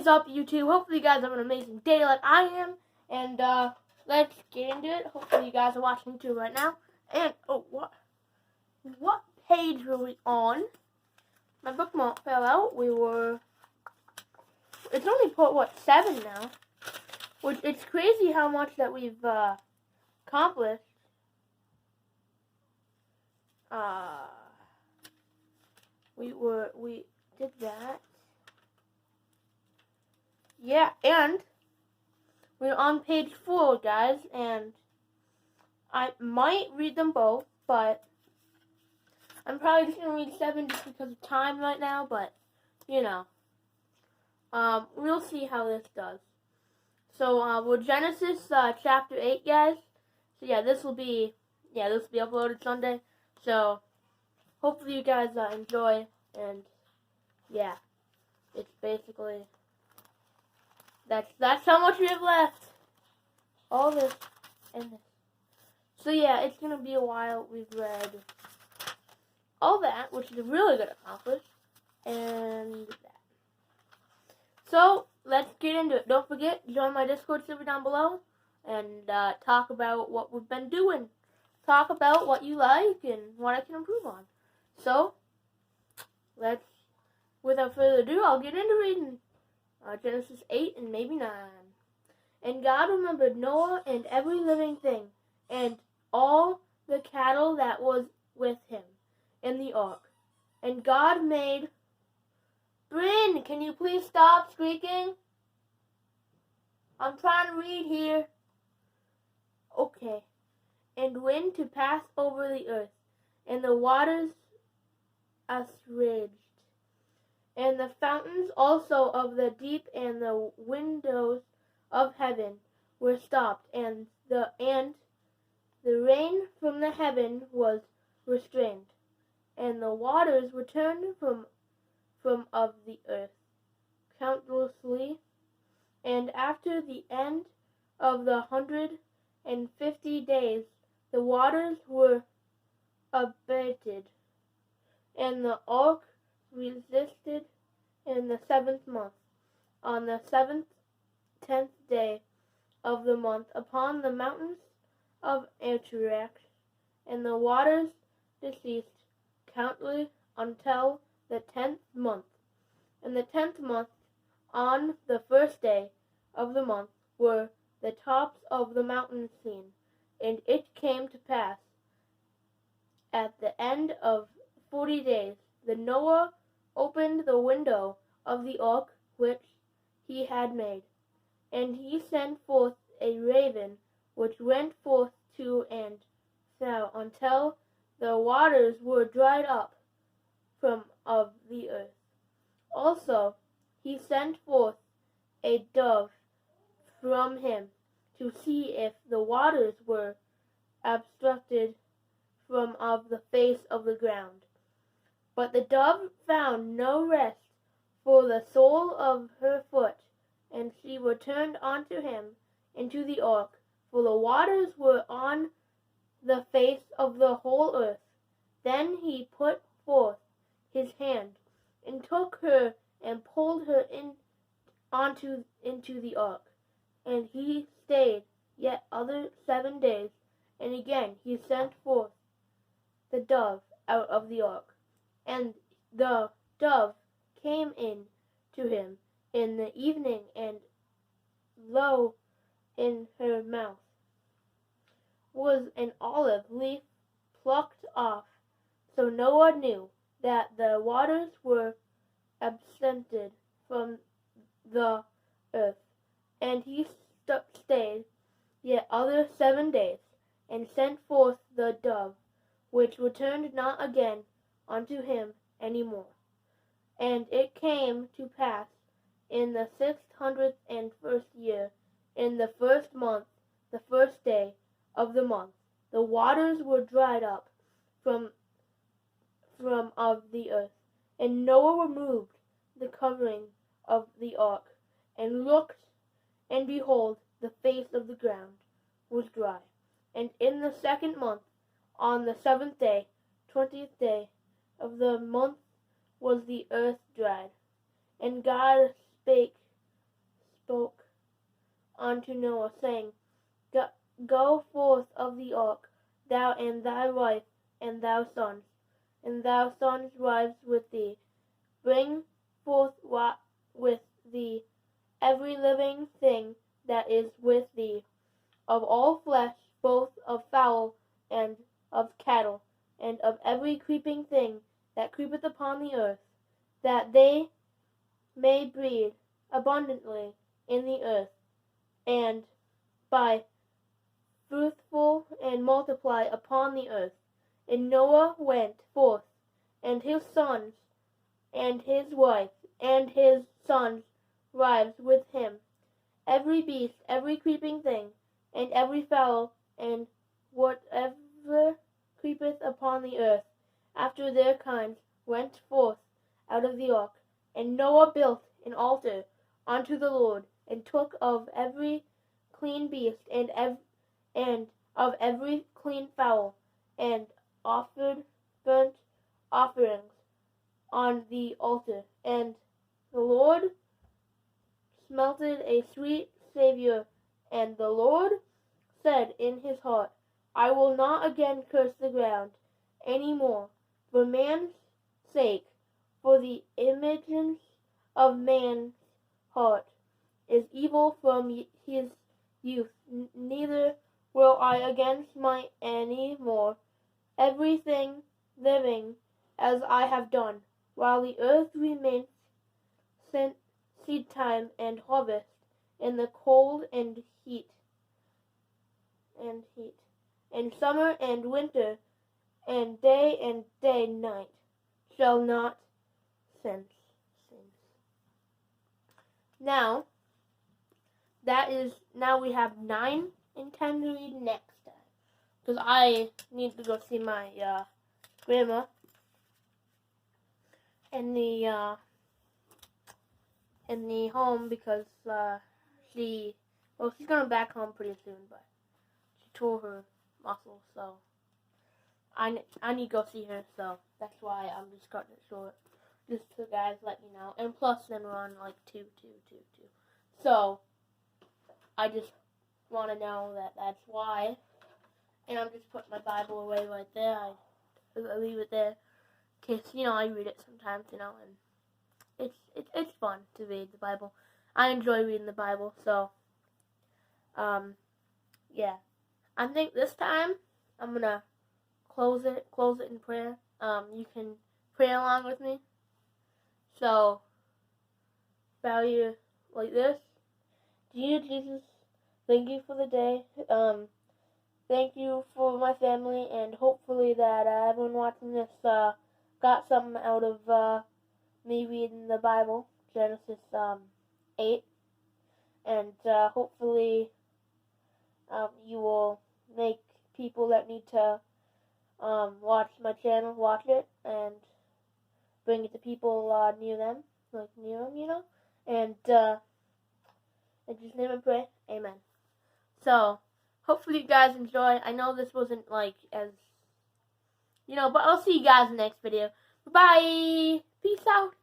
is up, YouTube? Hopefully you guys have an amazing day like I am. And let's get into it. Hopefully you guys are watching too right now. And what page were we on? My bookmark fell out. It's only part 7 now. Which it's crazy how much that we've accomplished. We did that. Yeah, and we're on page 4, guys, and I might read them both, but I'm probably just gonna read 7 just because of time right now, but you know. We'll see how this does. So we're Genesis chapter 8, guys. So yeah, this will be uploaded Sunday. So hopefully you guys enjoy, and yeah, it's basically that's how much we have left. All this and this. So yeah, it's gonna be a while. We've read all that, which is a really good accomplish, and that. So let's get into it. Don't forget, join my Discord server down below, and talk about what we've been doing. Talk about what you like and what I can improve on. So without further ado, I'll get into reading Genesis 8 and maybe 9. And God remembered Noah and every living thing, and all the cattle that was with him in the ark. And God made... Bryn, can you please stop squeaking? I'm trying to read here. Okay. And wind to pass over the earth, and the waters assuaged. And the fountains also of the deep and the windows of heaven were stopped, and the rain from the heaven was restrained, and the waters returned from of the earth countlessly. And after the end of the 150 days, the waters were abated, and the ark resisted in the 7th month, on the 10th day of the month, upon the mountains of Ararat, and the waters ceased countlessly until the 10th month. And the 10th month, on the 1st day of the month, were the tops of the mountains seen. And it came to pass, at the end of 40 days, that Noah opened the window of the ark which he had made. And he sent forth a raven, which went forth to and fro until the waters were dried up from of the earth. Also he sent forth a dove from him to see if the waters were obstructed from of the face of the ground. But the dove found no rest for the sole of her foot, and she returned unto him into the ark, for the waters were on the face of the whole earth. Then he put forth his hand, and took her, and pulled her into the ark. And he stayed yet other 7 days, and again he sent forth the dove out of the ark. And the dove came in to him in the evening, and lo, in her mouth was an olive leaf plucked off. So Noah knew that the waters were absented from the earth. And he stayed yet other 7 days, and sent forth the dove, which returned not again unto him any more. And it came to pass in the 601st year, in the 1st month, the 1st day of the month, the waters were dried up from of the earth. And Noah removed the covering of the ark, and looked, and behold, the face of the ground was dry. And in the 2nd month, on the 7th day, 20th day of the month, was the earth dried. And God spake spoke unto Noah, saying, Go forth of the ark, thou and thy wife, and thy sons, and thy sons' wives with thee. Bring forth with thee every living thing that is with thee, of all flesh, both of fowl and of cattle, and of every creeping thing that creepeth upon the earth, that they may breed abundantly in the earth, and be fruitful and multiply upon the earth. And Noah went forth, and his sons, and his wife, and his sons' wives with him, every beast, every creeping thing, and every fowl, and whatever creepeth upon the earth, after their kinds, went forth out of the ark. And Noah built an altar unto the Lord, and took of every clean beast, and of every clean fowl, and offered burnt offerings on the altar. And the Lord smelted a sweet savour. And the Lord said in his heart, I will not again curse the ground any more for man's sake, for the imagination of man's heart is evil from his youth, neither will I again smite any more everything living as I have done, while the earth remains seed time and harvest, in the cold and heat, and summer and winter, and day night shall not cease. Now we have 9 and 10 to read next time, because I need to go see my grandma in the home, because she's going back home pretty soon, but she tore her muscle, so I need to go see her, so that's why I'm just cutting it short, just so guys let me know. And plus then we're on like 2. So I just want to know that's why. And I'm just putting my Bible away right there. I leave it there in case, I read it sometimes, and it's fun to read the Bible. I enjoy reading the Bible, so yeah. I think this time I'm gonna close it in prayer. You can pray along with me. So bow you like this. Dear Jesus, thank you for the day. Thank you for my family, and hopefully that everyone watching this got something out of me reading the Bible, Genesis 8, and hopefully you will make people that need to watch my channel watch it, and bring it to people near them, and in Jesus' name I pray, amen. So hopefully you guys enjoy. I know this wasn't like as but I'll see you guys in the next video. Bye. Peace out.